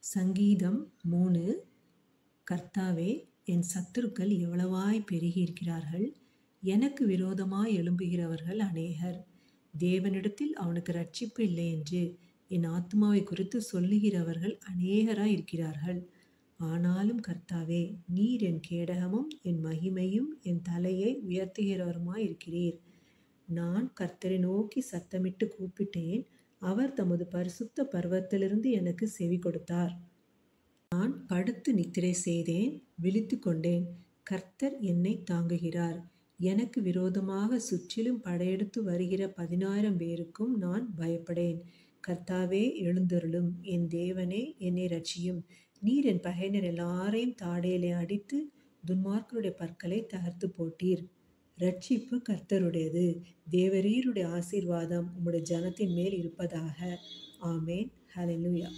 சங்கீதம் 3. கர்த்தாவே, என் சத்துருக்கள் எவ்வளவாய் பெருகியிருக்கிறார்கள்! எனக்கு விரோதமாய் எழும்புகிறவர்கள் அநேகர். தேவனிடத்தில் அவனுக்கு இரட்சிப்பு இல்லை என்று என் ஆத்துமாவைக் குறித்து சொல்லுகிறவர்கள் அநேகராய் இருக்கிறார்கள். ஆனாலும் கர்த்தாவே, நீர் என் கேடகமும் என் மகிமையும் என் தலையை உயர்த்துகிறவருமாய் இருக்கிறீர். நான் கர்த்தரை நோக்கி சத்தமிட்டு கூப்பிட்டேன். அவர் தமது பரிசுத்த பர்வதத்திலிருந்து எனக்கு செவி கொடுத்தார். நான் படுத்து நித்திரை செய்தேன், விழித்துக் கொண்டேன். கர்த்தர் என்னை தாங்குகிறார். எனக்கு விரோதமாக சுற்றிலும் படையெடுத்து வருகிற 10,000 பேருக்கும் நான் பயப்படேன். கர்த்தாவே, எழுந்தருளும். என் தேவனே, என்னை இரட்சியும். நீர் என் பகைஞர் எல்லாரையும் தாடையிலே அடித்து துன்மார்க்கருடைய பற்களை தகர்த்து போட்டீர். இரட்சிப்பு கர்த்தருடையது. தேவரீருடைய ஆசீர்வாதம் உம்முடைய ஜனத்தின் மேல் இருப்பதாக. ஆமென். ஹல்லேலூயா.